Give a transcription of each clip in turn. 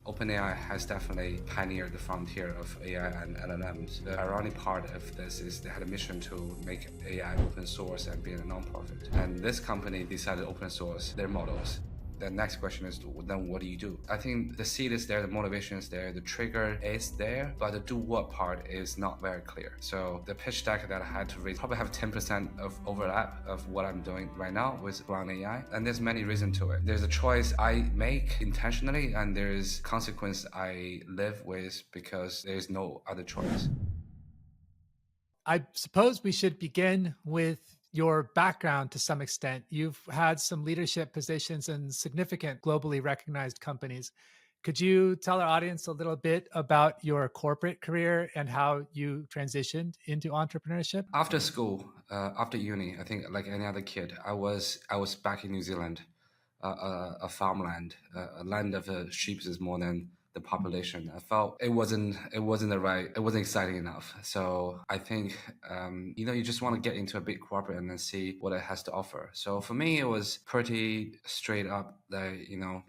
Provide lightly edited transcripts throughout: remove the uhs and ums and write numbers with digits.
OpenAI has definitely pioneered the frontier of AI and LLMs. The ironic part of this is they had a mission to make AI open source and be a non-profit. And this company decided to open source their models. The next question is, then what do you do? I think the seed is there, the motivation is there, the trigger is there, but the do what part is not very clear. So the pitch deck that I had to read probably have 10% of overlap of what I'm doing right now with Brown AI. And there's many reasons to it. There's a choice I make intentionally, and there's consequence I live with because there's no other choice. I suppose we should begin with your background to some extent. You've had some leadership positions in significant globally recognized companies. Could you tell our audience a little bit about your corporate career and how you transitioned into entrepreneurship? After school, after uni, I think like any other kid, I was back in New Zealand, a farmland, a land of sheep is more than the population. I felt it wasn't exciting enough. So I think you just want to get into a big corporate and then see what it has to offer. So for me, it was pretty straight up that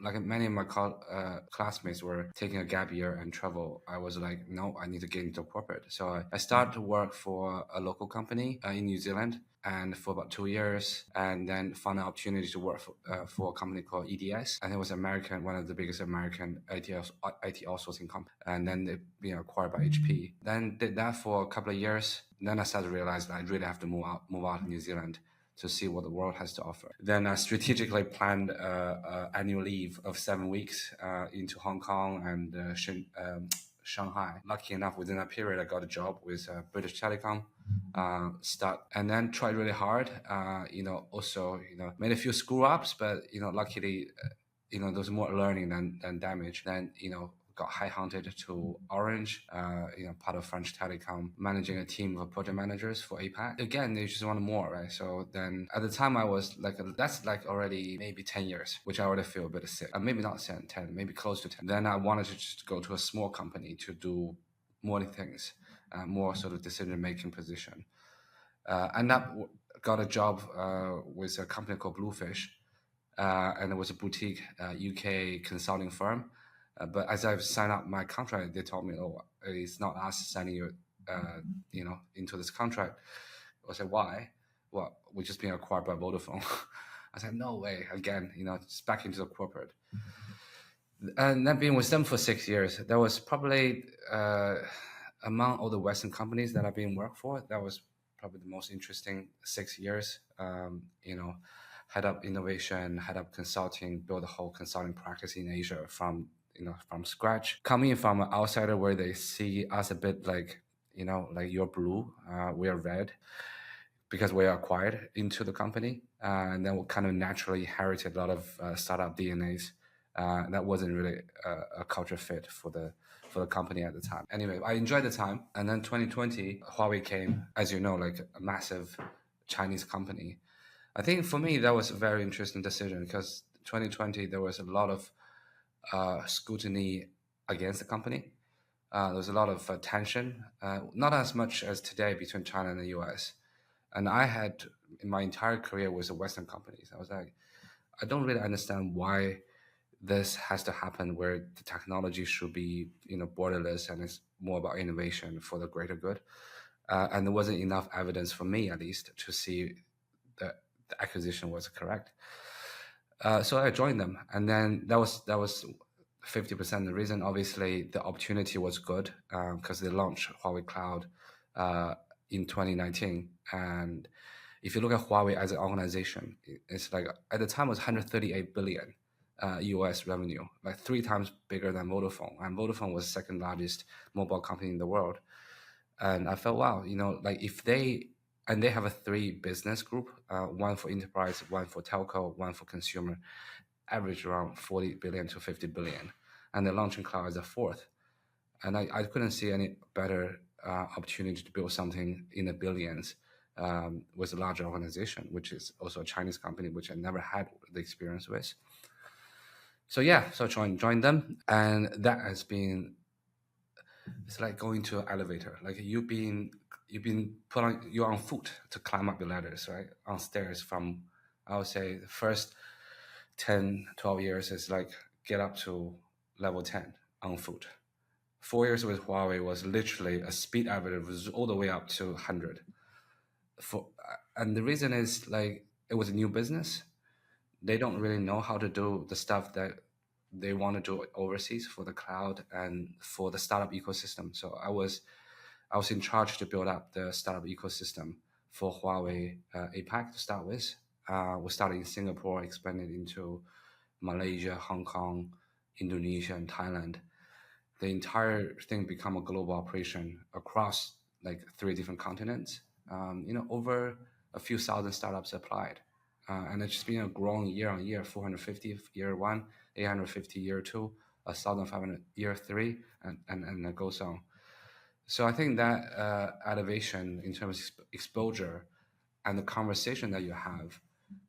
like many of my classmates were taking a gap year and travel. I was like, no, I need to get into corporate. So I started to work for a local company in New Zealand, and for about 2 years, and then found an opportunity to work for a company called EDS. And it was one of the biggest American IT outsourcing company. And then they being acquired by HP. Then did that for a couple of years. Then I started to realize that I really have to move out of New Zealand to see what the world has to offer. Then I strategically planned annual leave of 7 weeks into Hong Kong and Shanghai. Lucky enough, within that period, I got a job with British Telecom. And then tried really hard. Also, made a few screw ups, but luckily, there was more learning than damage. Then got high hunted to Orange, part of French Telecom, managing a team of project managers for APAC. Again, they just wanted more, right? So then at the time I was like, that's like already maybe 10 years, which I already feel a bit sick. Maybe not 10, maybe close to 10. Then I wanted to just go to a small company to do more things, more sort of decision-making position. And that got a job with a company called Bluefish, and it was a boutique UK consulting firm. But as I've signed up my contract, they told me, "Oh, it's not us signing you, into this contract." I said, "Why?" Well, we're just being acquired by Vodafone. I said, "No way!" Again, just back into the corporate. And then being with them for 6 years, that was probably among all the Western companies that I've been worked for, that was probably the most interesting 6 years. Head up innovation, head up consulting, build a whole consulting practice in Asia from scratch. Coming from an outsider where they see us a bit like, like you're blue, we are red, because we are acquired into the company. And then we kind of naturally inherited a lot of startup DNAs. That wasn't really a culture fit for the company at the time. Anyway, I enjoyed the time. And then 2020, Huawei came, as you know, like a massive Chinese company. I think for me, that was a very interesting decision because 2020, there was a lot of scrutiny against the company. There was a lot of tension, not as much as today between China and the US. And I had, in my entire career, with the Western companies, I was like, I don't really understand why this has to happen, where the technology should be, borderless, and it's more about innovation for the greater good. And there wasn't enough evidence for me, at least, to see that the acquisition was correct. So I joined them, and then that was 50% the reason. Obviously, the opportunity was good because they launched Huawei Cloud in 2019, and if you look at Huawei as an organization, it's like at the time it was 138 billion US revenue, like 3 times bigger than Vodafone, and Vodafone was the second largest mobile company in the world. And I felt, wow, like if they have a 3 business group, one for enterprise, one for telco, one for consumer, average around 40 billion to 50 billion. And they're launching cloud as a 4th. And I couldn't see any better opportunity to build something in the billions with a larger organization, which is also a Chinese company, which I never had the experience with. So yeah, so joined them. And that has been, it's like going to an elevator. Like you've been you're on foot to climb up the ladders, right? On stairs from, I would say, the first 10, 12 years is like get up to level 10. on foot. 4 years with Huawei was literally a speed average was all the way up to 100. And the reason is like it was a new business. They don't really know how to do the stuff that they want to do overseas for the cloud and for the startup ecosystem. So I was in charge to build up the startup ecosystem for Huawei APAC to start with. We started in Singapore, expanded into Malaysia, Hong Kong, Indonesia, and Thailand. The entire thing become a global operation across like 3 different continents. Over a few thousand startups applied, and it's just been growing year on year. 450 year one, 850 year two, 1,500 year three, and it goes on. So I think that elevation in terms of exposure and the conversation that you have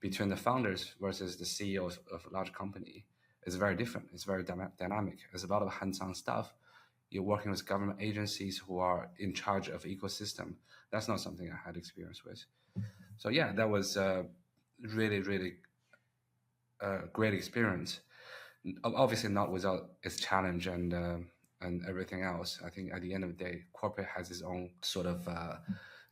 between the founders versus the CEOs of a large company is very different. It's very dynamic. There's a lot of hands-on stuff. You're working with government agencies who are in charge of ecosystem. That's not something I had experience with. So yeah, that was a really, really great experience. Obviously not without its challenge and everything else. I think at the end of the day, corporate has its own sort of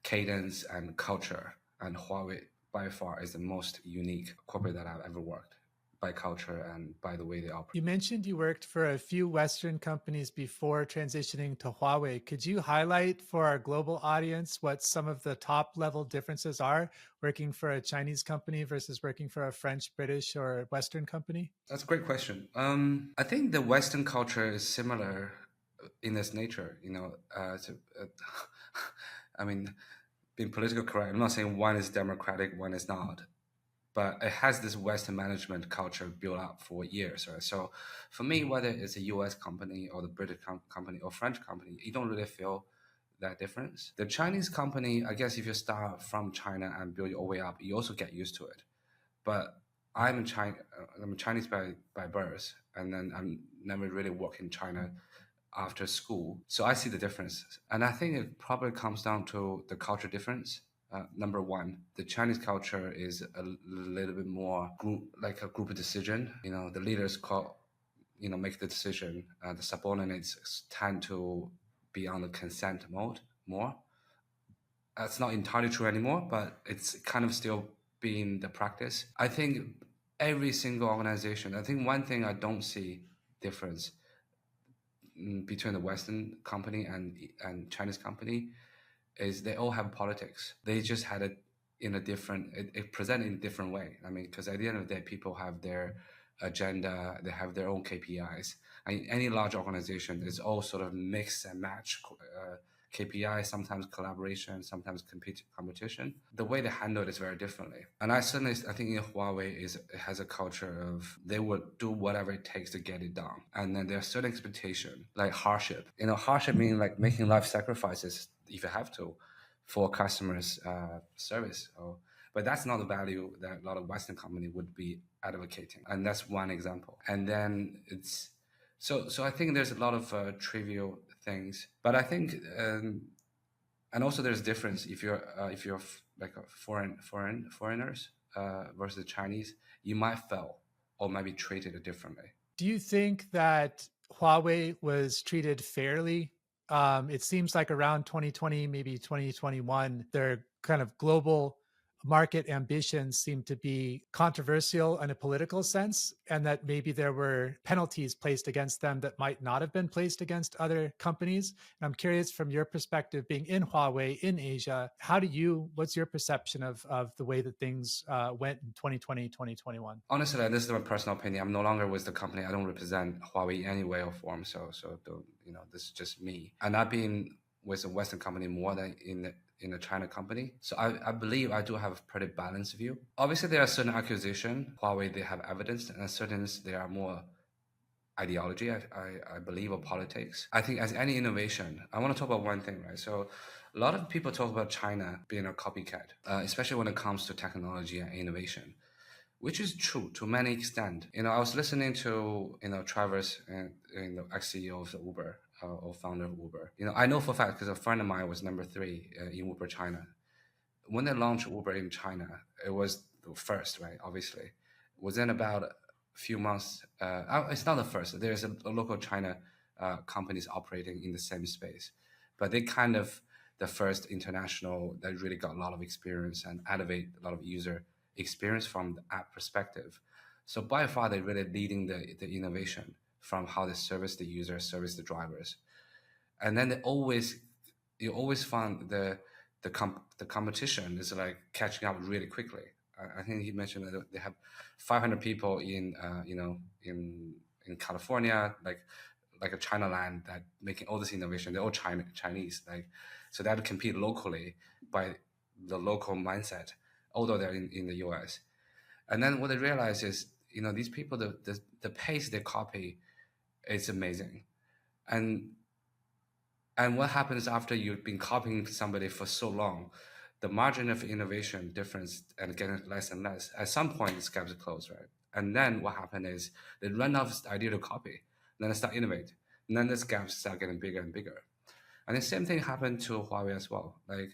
cadence and culture, and Huawei by far is the most unique corporate that I've ever worked by culture and by the way they operate. You mentioned you worked for a few Western companies before transitioning to Huawei. Could you highlight for our global audience what some of the top level differences are working for a Chinese company versus working for a French, British, or Western company? That's a great question. I think the Western culture is similar in its nature. I mean, being political correct, I'm not saying one is democratic, one is not, but it has this Western management culture built up for years, right? So for me, whether it's a US company or the British company or French company, you don't really feel that difference. The Chinese company, I guess if you start from China and build your way up, you also get used to it. But I'm Chinese by birth, and then I'm never really worked in China after school. So I see the difference. And I think it probably comes down to the culture difference. Number one, the Chinese culture is a little bit more like a group decision. The leaders make the decision. The subordinates tend to be on the consent mode more. That's not entirely true anymore, but it's kind of still being the practice. I think every single organization, I think one thing I don't see difference between the Western company and Chinese company is they all have politics. They just had it in a different, it presented in a different way. I mean, because at the end of the day, people have their agenda, they have their own KPIs. And any large organization is all sort of mix and match KPI, sometimes collaboration, sometimes competition. The way they handle it is very differently. And I think in Huawei it has a culture of they would do whatever it takes to get it done. And then there's certain expectation, like hardship. Hardship meaning like making life sacrifices if you have to for customers' service. But that's not the value that a lot of Western company would be advocating. And that's one example. And then it's so I think there's a lot of trivial things, but I think and also there's difference if you're like a foreigners versus Chinese, you might fail or might be treated differently. Do you think that Huawei was treated fairly? It seems like around 2020, maybe 2021, their kind of global market ambitions seem to be controversial in a political sense, and that maybe there were penalties placed against them that might not have been placed against other companies. And I'm curious, from your perspective, being in Huawei in Asia, what's your perception of the way that things went in 2020, 2021? Honestly, this is my personal opinion. I'm no longer with the company. I don't represent Huawei in any way or form. So this is just me. And I've been with a Western company more than in a China company. So I believe I do have a pretty balanced view. Obviously, there are certain accusations. Huawei, they have evidence, and certain they are more ideology, I believe, or politics. I think as any innovation, I want to talk about one thing, right? So a lot of people talk about China being a copycat, especially when it comes to technology and innovation, which is true to many extent. I was listening to, Travis, ex-CEO of the Uber, or founder of Uber. I know for a fact because a friend of mine was number 3 in Uber China. When they launched Uber in China, it was the first, right? Obviously, within about a few months, it's not the first. There's a local China companies operating in the same space. But they kind of the first international that really got a lot of experience and elevate a lot of user experience from the app perspective. So by far, they're really leading the innovation from how they service the user, service the drivers. And then you always find the competition is like catching up really quickly. I think he mentioned that they have 500 people in in California, like a China land that making all this innovation. They're all Chinese, like so they have to compete locally by the local mindset, although they're in the US. And then what they realize is, these people, the pace they copy is amazing. And what happens after you've been copying somebody for so long, the margin of innovation difference and getting less and less. At some point, this gap is closed, right? And then what happens is they run out of the idea to copy, then they start innovate, and then this gap start getting bigger and bigger. And the same thing happened to Huawei as well. Like,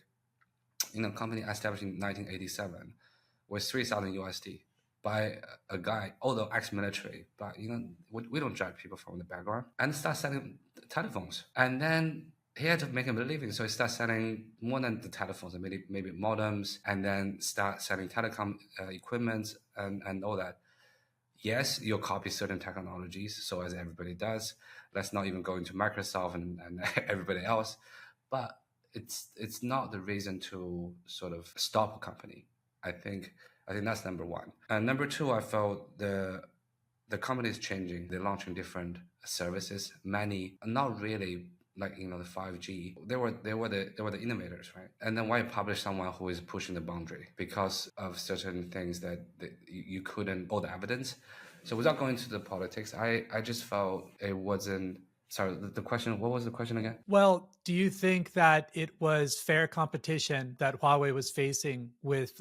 company established in 1987 with 3,000 USD by a guy, although ex-military, but we don't judge people from the background, and start selling telephones. And then he had to make a living, so he started selling more than the telephones, and maybe modems, and then start selling telecom equipment and all that. Yes, you'll copy certain technologies, so as everybody does. Let's not even go into Microsoft and everybody else, but it's not the reason to sort of stop a company. I think that's number one. And number two, I felt the company is changing. They're launching different services. Many, not really like the 5G. They were the innovators, right? And then why publish someone who is pushing the boundary because of certain things that you couldn't all the evidence. So without going into the politics, I just felt it wasn't. Sorry, the question. What was the question again? Well, do you think that it was fair competition that Huawei was facing with,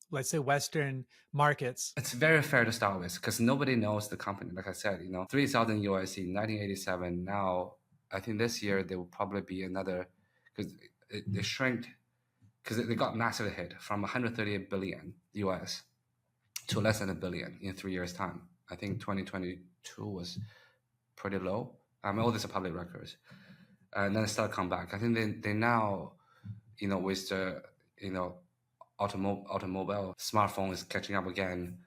let's say, Western markets? It's very fair to start with because nobody knows the company. Like I said, 3,000 USD, 1987. Now, I think this year there will probably be another because they shrank because they got massive hit from 138 billion US to less than a billion in 3 years' time. I think 2022 was pretty low. All these are public records. And then start come back. I think they now, with the, automobile, smartphone is catching up again.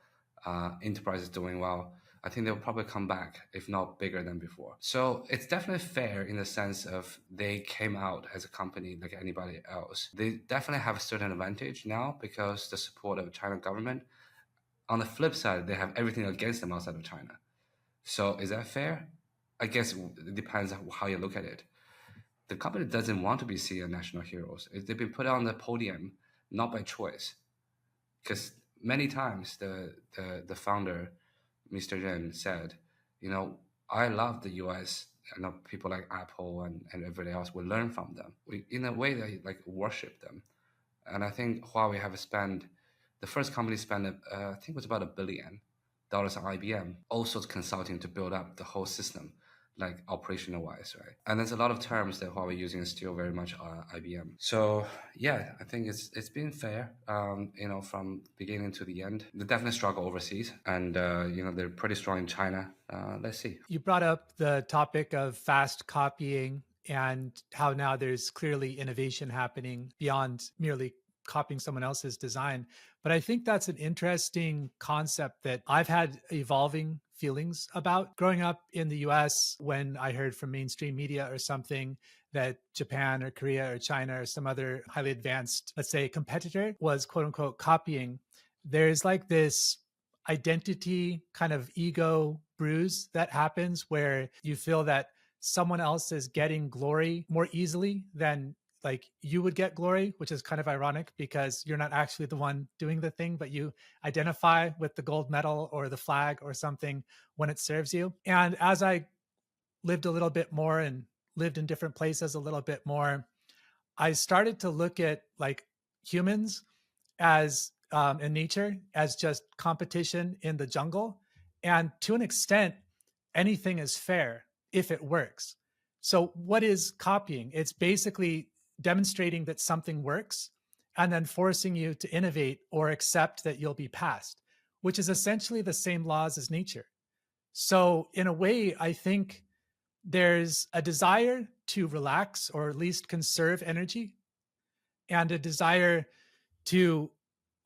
Enterprise is doing well. I think they'll probably come back, if not bigger than before. So it's definitely fair in the sense of they came out as a company like anybody else. They definitely have a certain advantage now because the support of China government. On the flip side, they have everything against them outside of China. So is that fair? I guess it depends on how you look at it. The company doesn't want to be seen as national heroes. They've been put on the podium not by choice, because many times the founder, Mr. Jiang, said, I love the U.S. People like Apple and everybody else. We learn from them. We, in a way, they like worship them. And I think Huawei have spent the first company spent I think it was about $1 billion on IBM, also consulting to build up the whole system, like operational wise, right? And there's a lot of terms that Huawei using is still very much IBM. So yeah, I think it's been fair, from beginning to the end. They definitely struggle overseas, and they're pretty strong in China. Let's see. You brought up the topic of fast copying and how now there's clearly innovation happening beyond merely copying someone else's design. But I think that's an interesting concept that I've had evolving feelings about. Growing up in the US, when I heard from mainstream media or something that Japan or Korea or China or some other highly advanced, let's say, competitor was quote unquote copying, there's like this identity kind of ego bruise that happens where you feel that someone else is getting glory more easily than like you would get glory, which is kind of ironic because you're not actually the one doing the thing, but you identify with the gold medal or the flag or something when it serves you. And as I lived a little bit more and lived in different places a little bit more, I started to look at like humans as in nature as just competition in the jungle. And to an extent, anything is fair if it works. So what is copying? It's basically demonstrating that something works and then forcing you to innovate or accept that you'll be passed, which is essentially the same laws as nature. So in a way, I think there's a desire to relax or at least conserve energy, and a desire to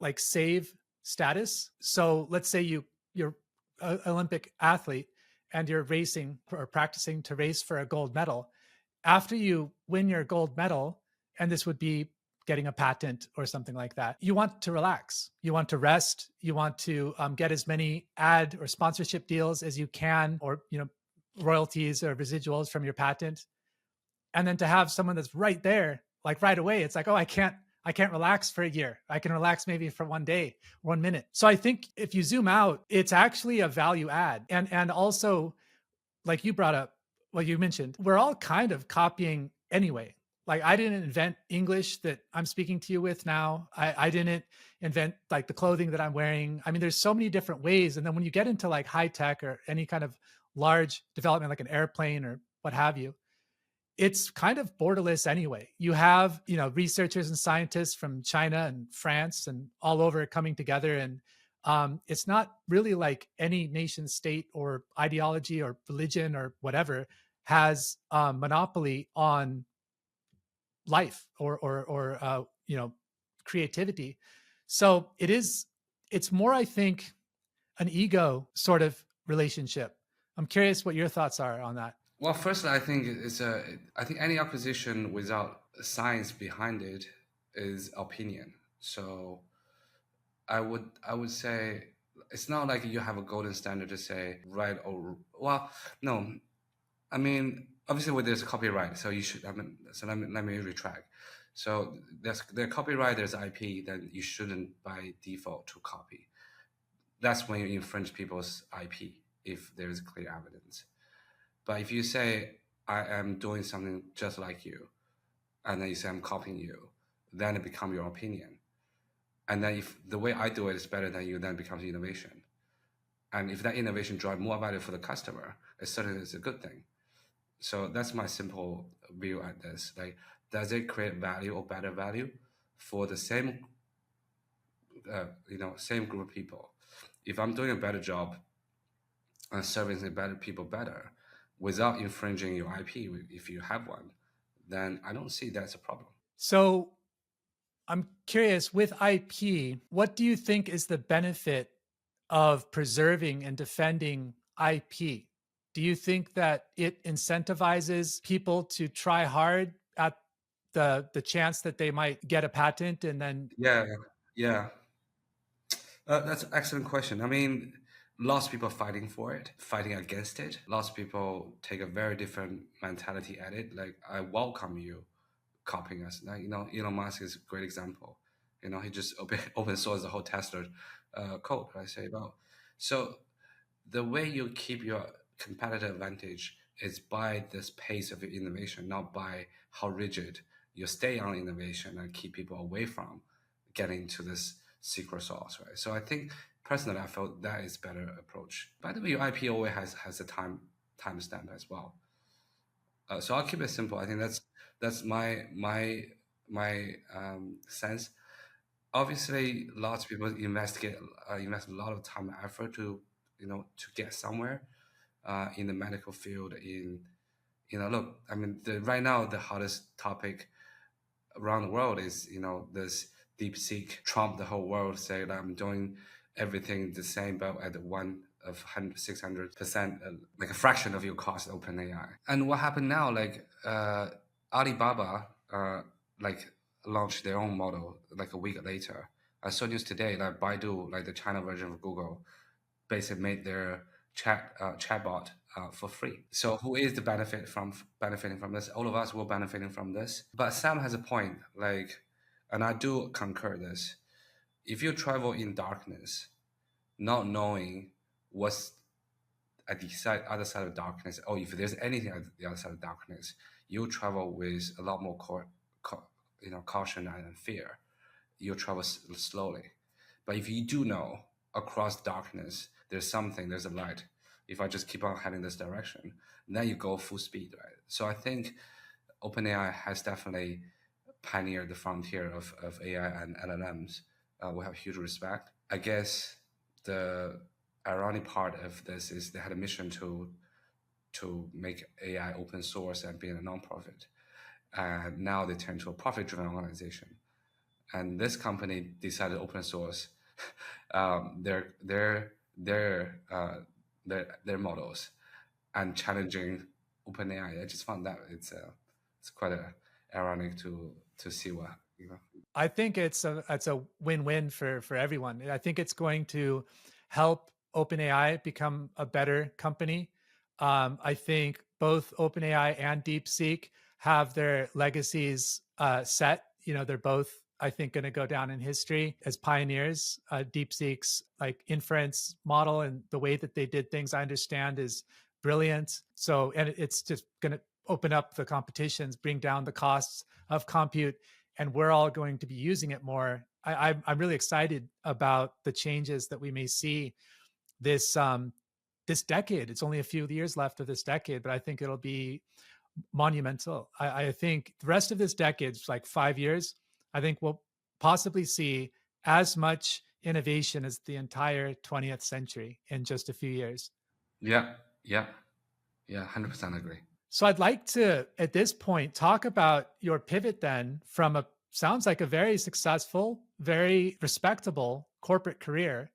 like save status. So let's say you're an Olympic athlete and you're racing or practicing to race for a gold medal. After you win your gold medal, and this would be getting a patent or something like that, you want to relax, you want to rest, you want to get as many ad or sponsorship deals as you can, or royalties or residuals from your patent. And then to have someone that's right there, like right away, it's like, oh, I can't relax for a year. I can relax maybe for one day, 1 minute. So I think if you zoom out, it's actually a value add. And also, like you brought up, what you mentioned, we're all kind of copying anyway. Like I didn't invent English that I'm speaking to you with now. I didn't invent like the clothing that I'm wearing. I mean, there's so many different ways. And then when you get into like high tech or any kind of large development, like an airplane or what have you, it's kind of borderless anyway. You have, researchers and scientists from China and France and all over coming together. And it's not really like any nation state or ideology or religion or whatever has a monopoly on life or creativity. So it's more, I think, an ego sort of relationship. I'm curious what your thoughts are on that. Well, firstly, I think I think any acquisition without science behind it is opinion. So I would say it's not like you have a golden standard to say right or well. No, I mean obviously where there's copyright, so you should. I mean, so let me retract. So there's the copyright, there's IP, then you shouldn't by default to copy. That's when you infringe people's IP if there is clear evidence. But if you say I am doing something just like you, and then you say I'm copying you, then it becomes your opinion. And then if the way I do it is better than you, then it becomes innovation. And if that innovation drives more value for the customer, it certainly is a good thing. So that's my simple view at this. Like, does it create value or better value for the same group of people? If I'm doing a better job and serving the better people better without infringing your IP, if you have one, then I don't see that's a problem. So I'm curious, with IP, what do you think is the benefit of preserving and defending IP? Do you think that it incentivizes people to try hard at the chance that they might get a patent and then Yeah, yeah. That's an excellent question. I mean, lots of people fighting for it, fighting against it. Lots of people take a very different mentality at it. Like, I welcome you copying us. Like, Elon Musk is a great example. He just open source the whole Tesla code. I say, well, so the way you keep your competitive advantage is by this pace of your innovation, not by how rigid you stay on innovation and keep people away from getting to this secret sauce, right? So I think personally, I felt that is better approach. By the way, your IP always has a timestamp as well. So I'll keep it simple. I think that's my sense. Obviously, lots of people invest a lot of time and effort to get somewhere in the medical field. Look, I mean, right now the hottest topic around the world is this deep seek trump the whole world, say that I'm doing everything the same but at 600%, like a fraction of your cost, OpenAI. And what happened now, like Alibaba like launched their own model like a week later. I saw news today that Baidu, like the China version of Google, basically made their chatbot for free. So who is the benefiting from this? All of us will benefiting from this. But Sam has a point, like, and I do concur this. If you travel in darkness, not knowing what's at the other side of darkness, or if there's anything at the other side of darkness, you travel with a lot more caution and fear. You travel slowly. But if you do know across darkness, there's a light. If I just keep on heading this direction, then you go full speed, right? So I think OpenAI has definitely pioneered the frontier of AI and LLMs. We have huge respect. I guess the ironic part of this is they had a mission to make AI open source and being a nonprofit. And now they turn to a profit-driven organization. And this company decided to open source their their models and challenging OpenAI. I just found that it's quite ironic to see what you know. I think it's a win-win for everyone. I think it's going to help OpenAI become a better company. I think both OpenAI and DeepSeek have their legacies set. They're both, I think, going to go down in history as pioneers. DeepSeek's like inference model and the way that they did things, I understand, is brilliant. So, and it's just going to open up the competitions, bring down the costs of compute, and we're all going to be using it more. I'm really excited about the changes that we may see this this decade. It's only a few years left of this decade, but I think it'll be monumental. I think the rest of this decade, it's like 5 years, I think we'll possibly see as much innovation as the entire 20th century in just a few years. Yeah, yeah, yeah, 100% agree. So I'd like to, at this point, talk about your pivot then from a sounds like a very successful, very respectable corporate career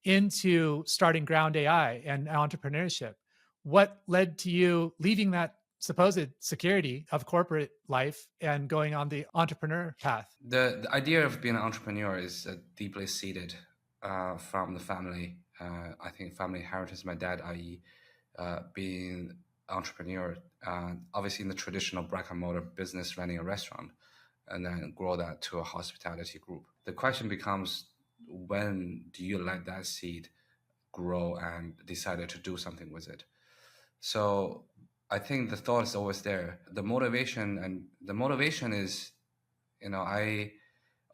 into starting Ground AI and entrepreneurship. What led to you leaving that supposed security of corporate life and going on the entrepreneur path? The idea of being an entrepreneur is deeply seated from the family. I think family inheritance. My dad, i.e., being entrepreneur, obviously in the traditional brick and mortar business, running a restaurant, and then grow that to a hospitality group. The question becomes, when do you let that seed grow and decide to do something with it? So I think the thought is always there. The motivation is, I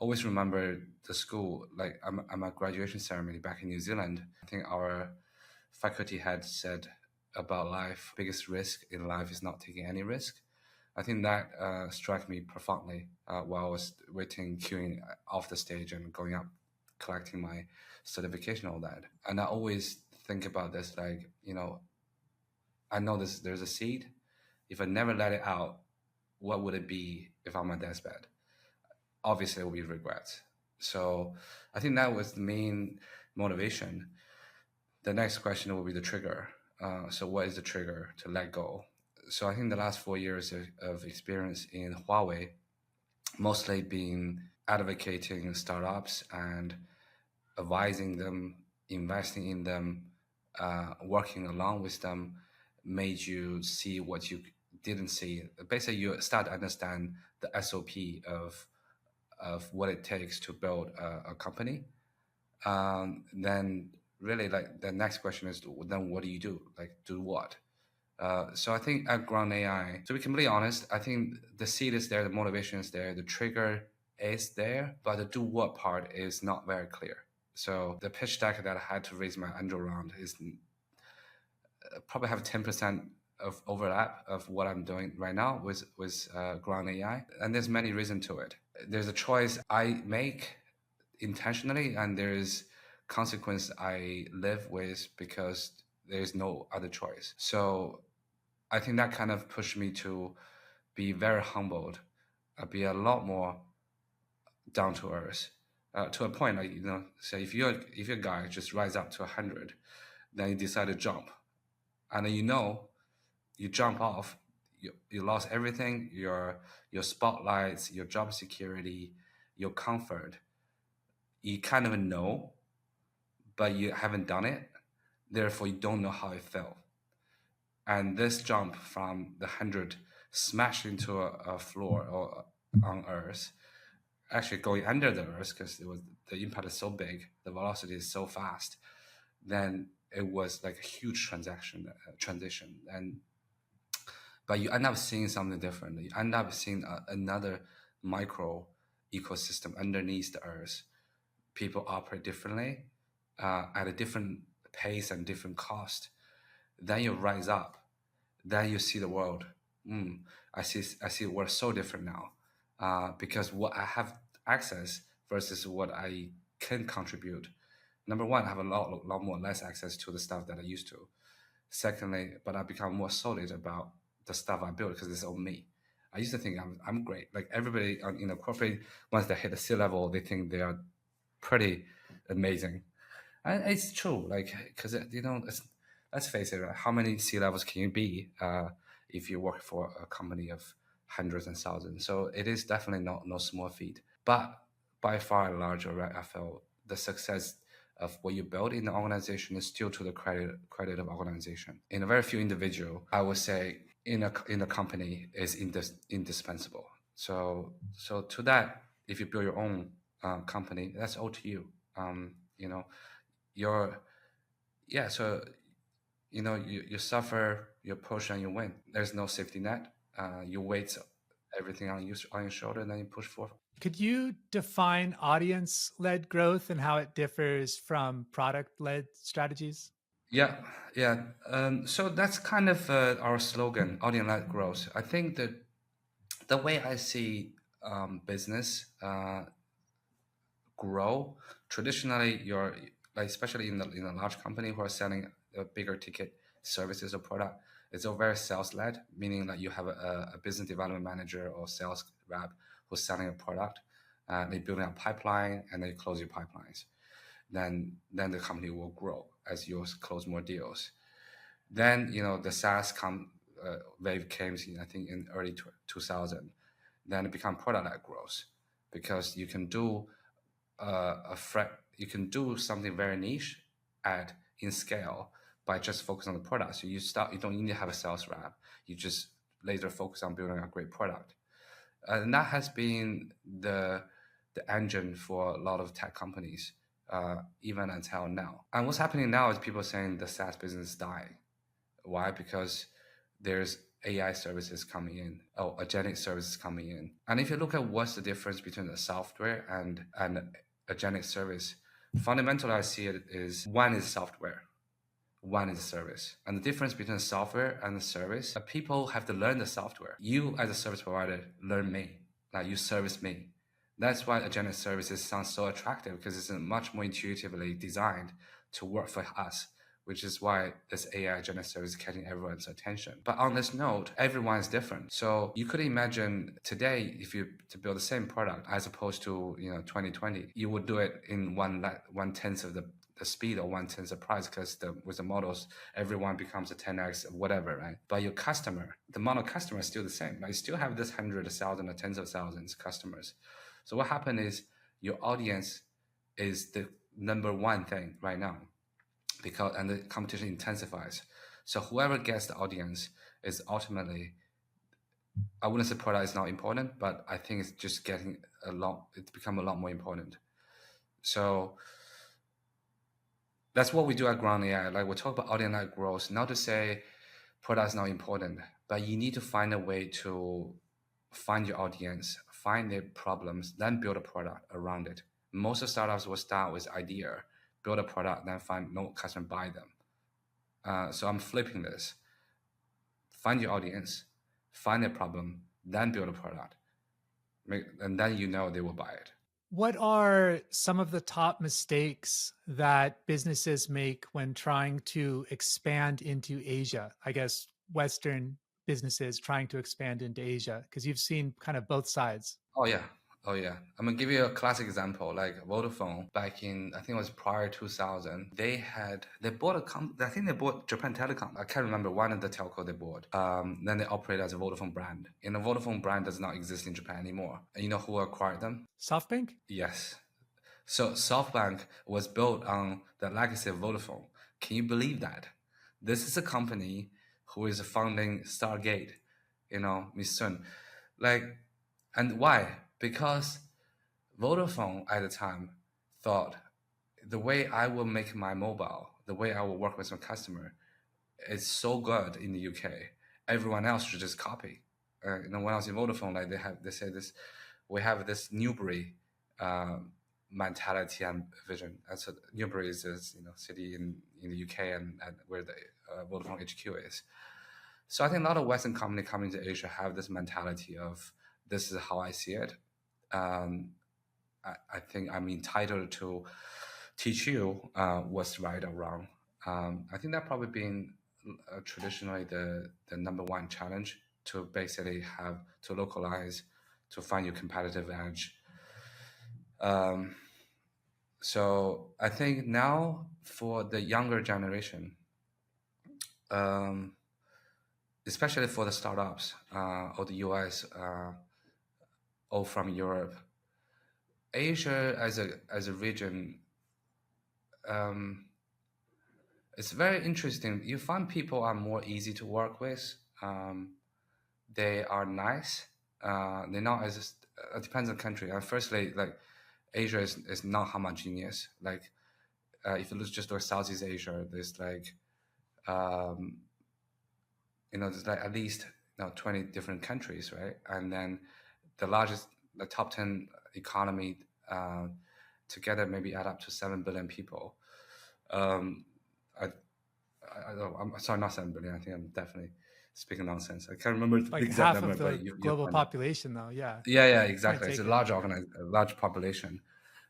always remember the school, like I'm at graduation ceremony back in New Zealand. I think our faculty had said about life, biggest risk in life is not taking any risk. I think that struck me profoundly while I was queuing off the stage and going up, collecting my certification, all that. And I always think about this, like, I know there's a seed. If I never let it out, what would it be if I'm on deathbed? Obviously, it will be regrets. So I think that was the main motivation. The next question will be the trigger. So what is the trigger to let go? So I think the last 4 years of experience in Huawei, mostly being advocating startups and advising them, investing in them, working along with them, made you see what you didn't see. Basically, you start to understand the SOP of what it takes to build a company. Then really, like, the next question is, then what do you do? Like, do what? So I think at Ground AI, to be completely honest, I think the seed is there, the motivation is there, the trigger is there, but the do what part is not very clear. So the pitch deck that I had to raise my angel round is probably have 10% of overlap of what I'm doing right now with Ground AI, and there's many reasons to it. There's a choice I make intentionally, and there's consequence I live with because there's no other choice. So I think that kind of pushed me to be very humbled, be a lot more down to earth, to a point, like, say if you're a guy just rise up to 100, then you decide to jump, and then you jump off, you lost everything, your spotlights, your job security, your comfort. You kind of know, but you haven't done it. Therefore, you don't know how it felt. And this jump from the 100 smashed into a floor or on Earth, actually going under the Earth because the impact is so big, the velocity is so fast, then it was like a huge transition. But you end up seeing something different. You end up seeing another micro ecosystem underneath the Earth. People operate differently, at a different pace and different cost. Then you rise up. Then you see the world. I see the world so different now, because what I have access versus what I can contribute. Number one, I have a lot more less access to the stuff that I used to. Secondly, but I become more solid about the stuff I build because it's all me. I used to think I'm great. Like everybody in a corporate, once they hit the C-level, they think they are pretty amazing. And it's true, like, because, let's face it, right? How many C-levels can you be if you work for a company of hundreds and thousands? So it is definitely not no small feat. But by far and large, right, I feel the success of what you build in the organization is still to the credit of organization. In a very few individual, I would say in a company is indispensable. So to that, if you build your own company, that's all to you. You know, you're yeah. So you suffer, you push, and you win. There's no safety net. You weight everything on your shoulder, and then you push forward. Could you define audience led growth and how it differs from product led strategies? Yeah, yeah. So that's kind of our slogan, audience-led growth. I think that the way I see business grow, traditionally, you're like, especially in a large company who are selling a bigger ticket services or product, it's all very sales-led, meaning that you have a business development manager or sales rep who's selling a product. They building a pipeline and they close your pipelines. Then the company will grow as you close more deals. Then the SaaS wave came in, I think, in early 2000. Then it become product-led growth because you can do you can do something very niche at in scale by just focusing on the product. So you don't need to have a sales rep. You just later focus on building a great product. And that has been the engine for a lot of tech companies, even until now. And what's happening now is people saying the SaaS business is dying. Why? Because there's AI services coming in, or agentic services coming in. And if you look at what's the difference between the software and agentic service, fundamentally I see it is one is software, one is a service. And the difference between software and the service, people have to learn the software. You as a service provider learn me, like you service me. That's why agentic services sound so attractive because it's much more intuitively designed to work for us, which is why this AI agentic service is catching everyone's attention. But on this note, everyone is different. So you could imagine today, if you to build the same product as opposed to 2020, you would do it in one tenth of the speed or one tenth the price because with the models, everyone becomes a 10x whatever, right? But your customer, the amount of customers is still the same. Right? You still have this 100,000 or tens of thousands customers. So what happened is your audience is the number one thing right now, and the competition intensifies. So whoever gets the audience is ultimately, I wouldn't say product is not important, but I think it's just it's become a lot more important. So that's what we do at Ground AI. Like we talk about audience-led growth, not to say product is not important, but you need to find a way to find your audience, find their problems, then build a product around it. Most of startups will start with idea, build a product, then find no customer buy them. So I'm flipping this. Find your audience, find their problem, then build a product. And then they will buy it. What are some of the top mistakes that businesses make when trying to expand into Asia? I guess Western businesses trying to expand into Asia, because you've seen kind of both sides. Oh yeah. Oh yeah. I'm gonna give you a classic example. Like Vodafone back in, I think it was prior 2000, they bought I think they bought Japan Telecom. I can't remember one of the telco they bought. Then they operate as a Vodafone brand. And the Vodafone brand does not exist in Japan anymore. And you know who acquired them? SoftBank? Yes. So SoftBank was built on the legacy of Vodafone. Can you believe that? This is a company who is founding Stargate, Miss Sun. Like, and why? Because Vodafone at the time thought the way I will make my mobile, the way I will work with my customer is so good in the UK. Everyone else should just copy. When I was in Vodafone, like they say this, we have this Newbury mentality and vision. And so Newbury is this city in the UK and where the Vodafone HQ is. So I think a lot of Western companies coming to Asia have this mentality of this is how I see it. I think I'm entitled to teach you what's right or wrong. I think that probably been traditionally the number one challenge to basically have to localize to find your competitive edge. Um, so I think now for the younger generation, um, especially for the startups or the US or from Europe, Asia as a region, um, it's very interesting. You find people are more easy to work with. They are nice. They're not as it depends on country. Firstly, like Asia is not homogeneous. Like if you look just at Southeast Asia, there's like um, there's like at least 20 different countries, right? And then the top 10 economy together maybe add up to 7 billion people. Um, I, I'm sorry, not 7 billion. I think I'm definitely speaking nonsense. I can't remember the Like exact half number, of but the you global find it. population, though. Yeah. Yeah, Point exactly. It's a taken. a large population,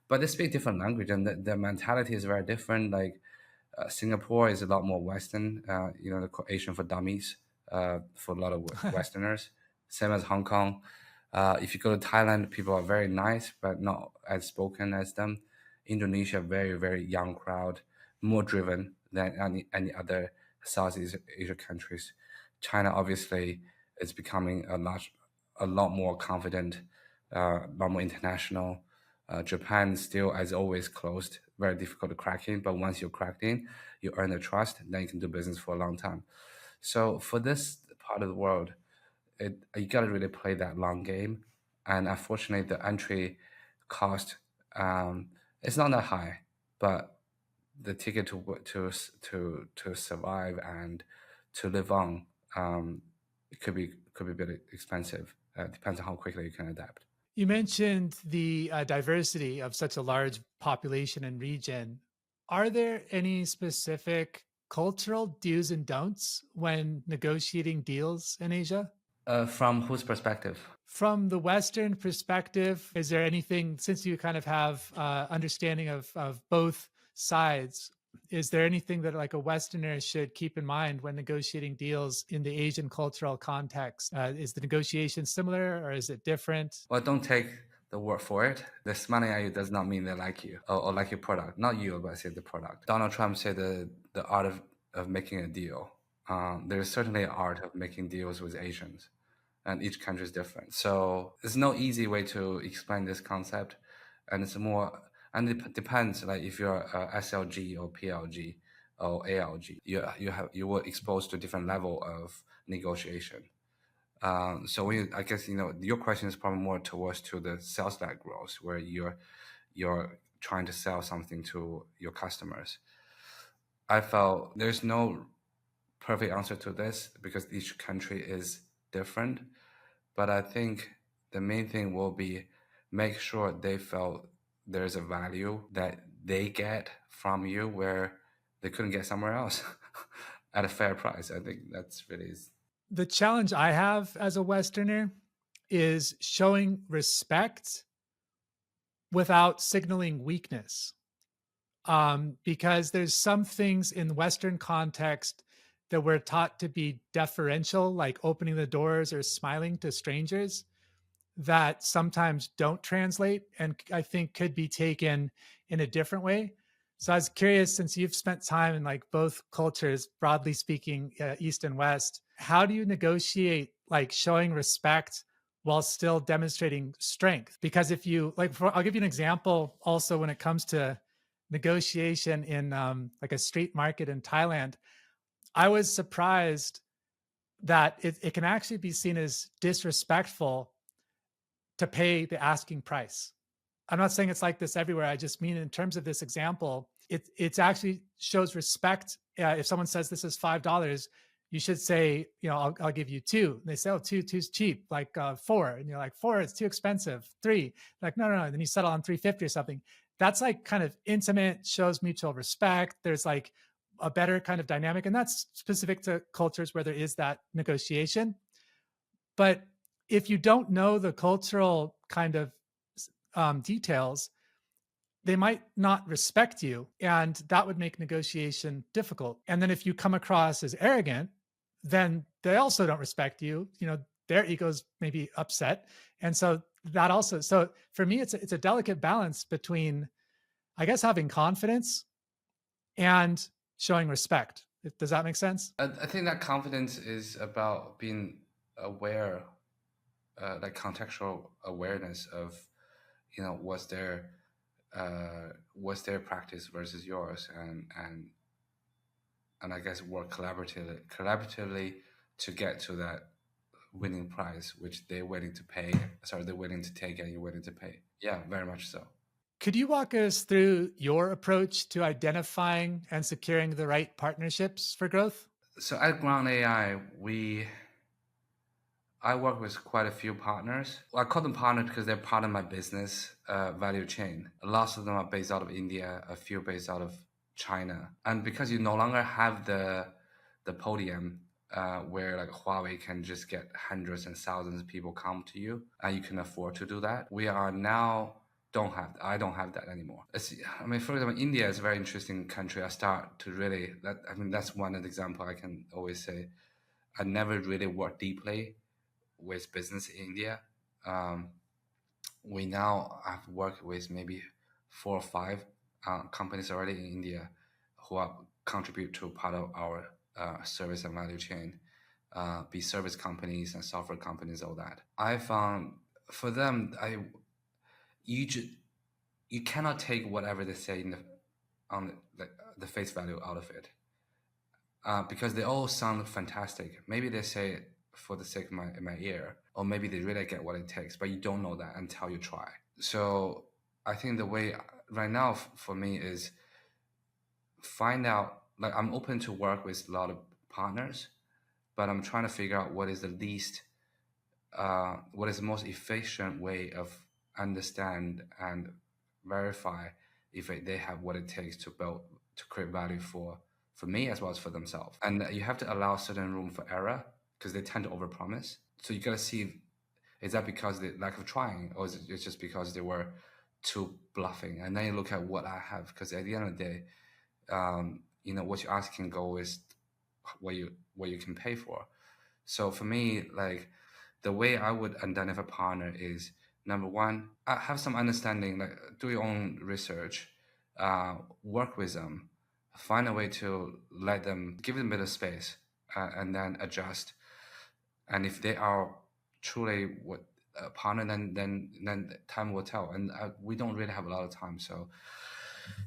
but they speak different language, and the mentality is very different. Like Singapore is a lot more Western, the Asian for dummies for a lot of Westerners. Same as Hong Kong. If you go to Thailand, people are very nice, but not as spoken as them. Indonesia, very, very young crowd, more driven than any other Southeast Asia countries. China, obviously, is becoming a lot more confident, a lot more international. Japan still, as always, closed, very difficult to crack in. But once you're cracked in, you earn the trust, then you can do business for a long time. So for this part of the world, you got to really play that long game. And unfortunately, the entry cost it's not that high, but the ticket to survive and to live on it could be a bit expensive. Depends on how quickly you can adapt. You mentioned the diversity of such a large population and region. Are there any specific cultural do's and don'ts when negotiating deals in Asia? From whose perspective? From the Western perspective, is there anything, since you kind of have understanding of both sides, is there anything that like a Westerner should keep in mind when negotiating deals in the Asian cultural context? Is the negotiation similar or is it different? Well, don't take the word for it. They're smiling at you does not mean they like you or like your product. Not you, but I say the product. Donald Trump said the art of making a deal. There's certainly an art of making deals with Asians, and each country is different. So there's no easy way to explain this concept, and it's more and it depends. Like if you're SLG or PLG or ALG, you were exposed to a different level of negotiation. So I guess your question is probably more towards to the sales-led growth, where you're trying to sell something to your customers. I felt there's no perfect answer to this because each country is different. But I think the main thing will be make sure they felt there's a value that they get from you where they couldn't get somewhere else at a fair price. I think that's really The challenge I have as a Westerner is showing respect without signaling weakness. Because there's some things in Western context that we're taught to be deferential, like opening the doors or smiling to strangers, that sometimes don't translate and I think could be taken in a different way. So I was curious, since you've spent time in like both cultures, broadly speaking, East and West, how do you negotiate like showing respect while still demonstrating strength? Because if you I'll give you an example also when it comes to negotiation in like a street market in Thailand. I was surprised that it can actually be seen as disrespectful to pay the asking price. I'm not saying it's like this everywhere. I just mean in terms of this example, it's actually shows respect. If someone says this is $5, you should say, I'll give you two. And they say, oh, two's cheap, like four. And you're like, four, it's too expensive. Three, like, no. And then you settle on 350 or something. That's like kind of intimate, shows mutual respect. There's like a better kind of dynamic. And that's specific to cultures where there is that negotiation. But if you don't know the cultural kind of details, they might not respect you, and that would make negotiation difficult. And then if you come across as arrogant, then they also don't respect you. Their egos may be upset. And so that also, so for me, it's a delicate balance between, I guess, having confidence and showing respect. Does that make sense? I think that confidence is about being aware, like contextual awareness of, what's their practice versus yours, and I guess work collaboratively to get to that winning prize, which they're willing to pay. Sorry, they're willing to take, and you're willing to pay. Yeah, very much so. Could you walk us through your approach to identifying and securing the right partnerships for growth? So at Ground AI, I work with quite a few partners. Well, I call them partners because they're part of my business value chain. Lots of them are based out of India, a few based out of China. And because you no longer have the podium where like Huawei can just get hundreds and thousands of people come to you, and you can afford to do that. We are now I don't have that anymore. For example, India is a very interesting country. That's one example I can always say. I never really worked deeply with business in India. We now have worked with maybe 4 or 5 companies already in India who are contribute to part of our service and value chain, be service companies and software companies, all that. I found for them, you cannot take whatever they say on the face value out of it, because they all sound fantastic. Maybe they say it for the sake of my ear, or maybe they really get what it takes, but you don't know that until you try. So I think the way right now for me is find out, like, I'm open to work with a lot of partners, but I'm trying to figure out what is the most efficient way of understand and verify if they have what it takes to create value for me as well as for themselves. And you have to allow certain room for error because they tend to overpromise. So you got to see, is that because the lack of trying, or is it just because they were too bluffing? And then you look at what I have, because at the end of the day, what you ask can go with what you can pay for. So for me, like, the way I would identify a partner is, number one, have some understanding, like do your own research, work with them, find a way to give them a bit of space, and then adjust. And if they are truly a partner, then time will tell. And we don't really have a lot of time, so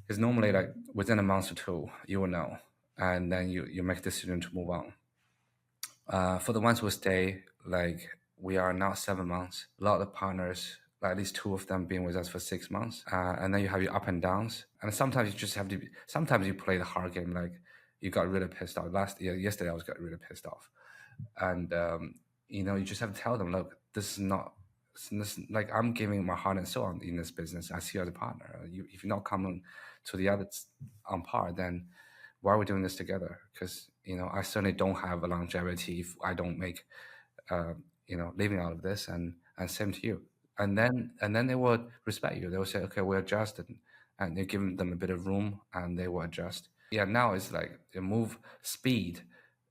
it's normally like within a month or two you will know, and then you make a decision to move on. For the ones who stay, like we are now 7 months. A lot of partners, like at least 2 of them, been with us for 6 months, and then you have your up and downs. And sometimes you just have to. Sometimes you play the hard game, like you got really pissed off. Yesterday I got really pissed off, and you just have to tell them, look, this is not. Like, I'm giving my heart and soul in this business. I see you as a partner. If you're not coming to the other on par, then why are we doing this together? Because I certainly don't have a longevity if I don't make living out of this, and same to you. And then they will respect you. They will say, okay, we'll adjust, and you're giving them a bit of room, and they will adjust. Yeah, now it's like the speed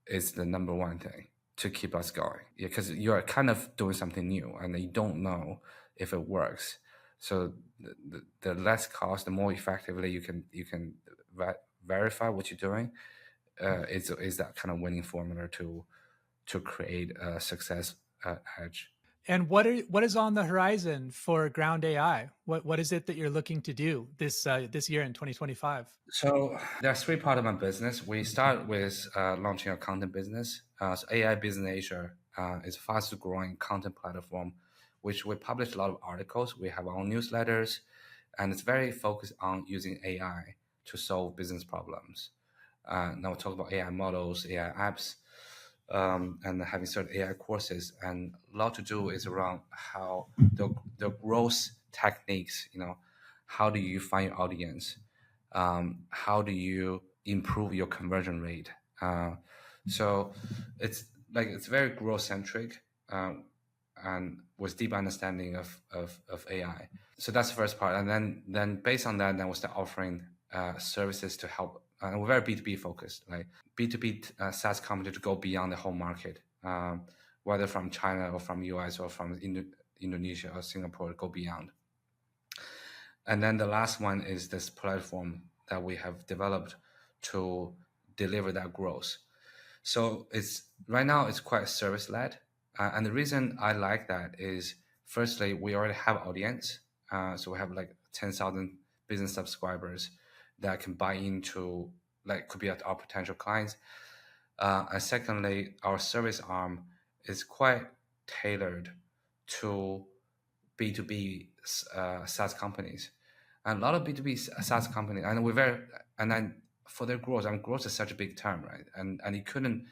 is the number one thing to keep us going. Yeah, because you're kind of doing something new, and you don't know if it works. So the less cost, the more effectively you can verify what you're doing. Is that kind of winning formula to create a success edge. And what is on the horizon for Ground AI? What is it that you're looking to do this year in 2025? So there are 3 parts of my business. We start with launching a content business. So AI Business Asia is a fastest growing content platform, which we publish a lot of articles. We have our own newsletters, and it's very focused on using AI to solve business problems. Now we'll talk about AI models, AI apps, and having certain AI courses. And a lot to do is around how the growth techniques, how do you find your audience? How do you improve your conversion rate? So it's very growth centric. and with deep understanding of AI. So that's the first part. And then based on that, then we'll start offering services to help. And we're very B2B focused, like B2B SaaS company to go beyond the home market, whether from China or from US or from Indonesia or Singapore, go beyond. And then the last one is this platform that we have developed to deliver that growth. So right now it's quite service led, and the reason I like that is firstly we already have audience, so we have like 10,000 business subscribers that can buy into, like, could be our potential clients, and secondly our service arm is quite tailored to B2B SaaS companies, and a lot of B2B SaaS companies, and then for their growth, and growth is such a big term, right? And you couldn't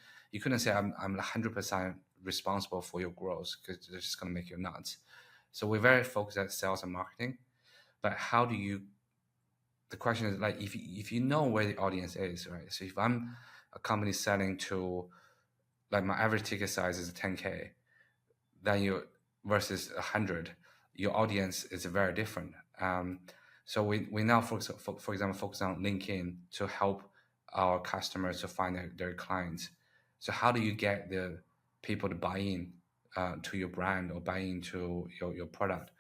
say I'm 100% responsible for your growth, because it's just going to make you nuts. So we're very focused at sales and marketing, but how do you? The question is, like, if you know where the audience is, right? So if I'm a company selling to, like, my average ticket size is 10K, then you versus 100, your audience is very different. So we now, for example, focus on LinkedIn to help our customers to find their clients. So how do you get the people to buy in to your brand or buy into your product?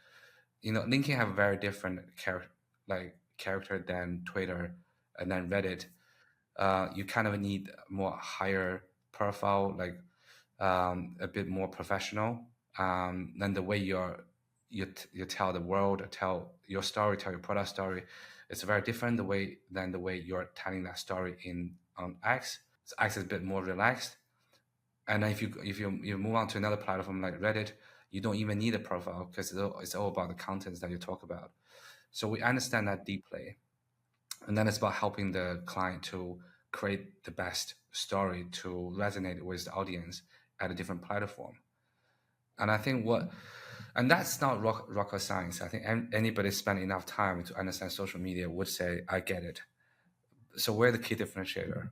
LinkedIn have a very different character than Twitter and then Reddit. You kind of need more higher profile, like a bit more professional. Then the way you tell the world, tell your story, tell your product story, it's very different than the way you're telling that story on X. So X is a bit more relaxed. And then if you move on to another platform like Reddit, you don't even need a profile, because it's all about the contents that you talk about. So we understand that deeply. And then it's about helping the client to create the best story to resonate with the audience at a different platform. And I think and that's not rocket science. I think anybody spend enough time to understand social media would say, I get it. So where's the key differentiator?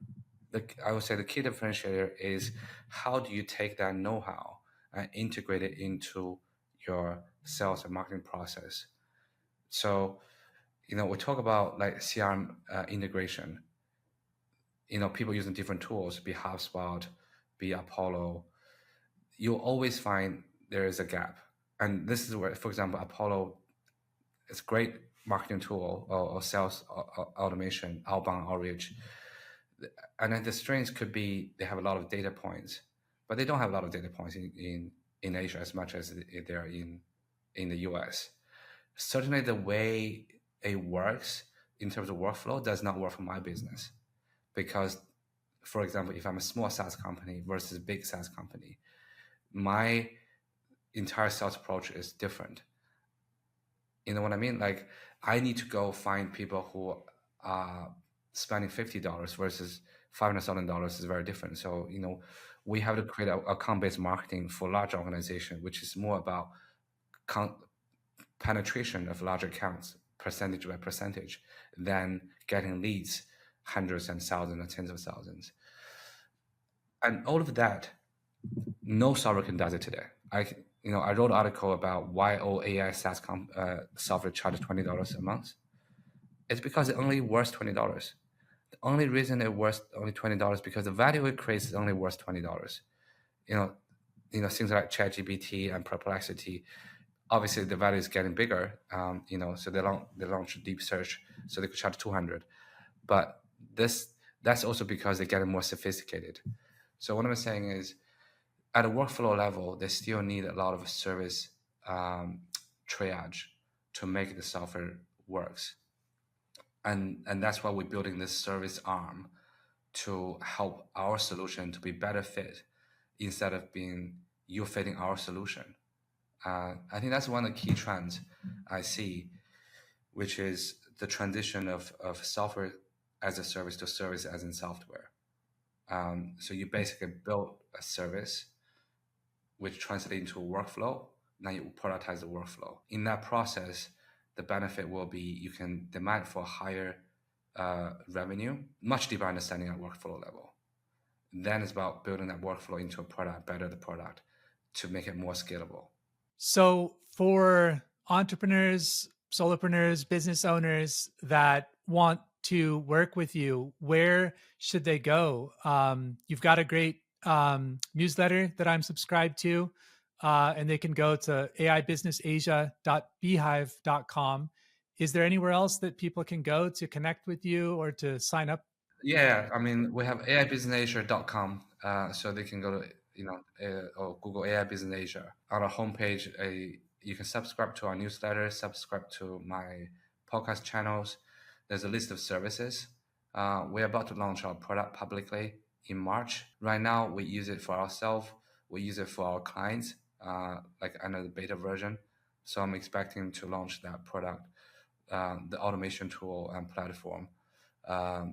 I would say the key differentiator is, how do you take that know-how and integrate it into your sales and marketing process? So, we talk about like CRM integration. People using different tools, be HubSpot, be Apollo. You'll always find there is a gap. And this is where, for example, Apollo is a great marketing tool or sales automation, outbound outreach. And then the strengths could be they have a lot of data points, but they don't have a lot of data points in Asia as much as they're in the US. Certainly the way it works in terms of workflow does not work for my business, because, for example, if I'm a small SaaS company versus a big SaaS company, my entire sales approach is different. You know what I mean? Like, I need to go find people who are spending $50 versus $500,000 is very different. So, we have to create account-based marketing for large organization, which is more about penetration of large accounts, percentage by percentage, than getting leads, hundreds and thousands and tens of thousands. And all of that, no software can does it today. I wrote an article about why all AI SaaS software charges $20 a month. It's because it only worth $20. The only reason it worth only $20 because the value it creates is only worth $20. Things like ChatGPT and Perplexity, obviously the value is getting bigger. So they launched deep search, so they could charge $200. But that's also because they're getting more sophisticated. So what I'm saying is, at a workflow level, they still need a lot of service triage to make the software works. And that's why we're building this service arm to help our solution to be better fit, instead of being you fitting our solution. I think that's one of the key trends I see, which is the transition of software as a service to service as in software. So you basically build a service which translates into a workflow. Now you productize the workflow. In that process, the benefit will be you can demand for higher revenue, much deeper understanding at workflow level. Then it's about building that workflow into a product, better the product to make it more scalable. So, for entrepreneurs, solopreneurs, business owners that want to work with you, where should they go? You've got a great newsletter that I'm subscribed to, and they can go to aibusinessasia.beehive.com. Is there anywhere else that people can go to connect with you or to sign up? Yeah, I mean, we have aibusinessasia.com, so they can go to or Google AI Business Asia. On our homepage, you can subscribe to our newsletter, subscribe to my podcast channels. There's a list of services. We're about to launch our product publicly in March. Right now, we use it for ourselves. We use it for our clients, like under the beta version. So I'm expecting to launch that product, the automation tool and platform,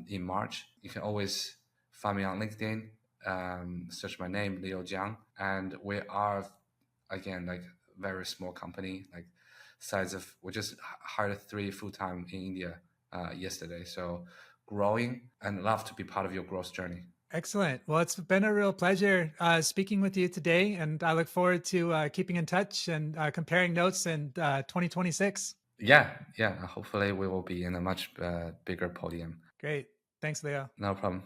in March. You can always find me on LinkedIn, search my name, Leo Jiang. And we are, again, like very small company, like size of, we just hired 3 full-time in India yesterday. So growing, and love to be part of your growth journey. Excellent. Well, it's been a real pleasure speaking with you today, and I look forward to keeping in touch and comparing notes in 2026. Yeah. Hopefully we will be in a much bigger podium. Great. Thanks, Leo. No problem.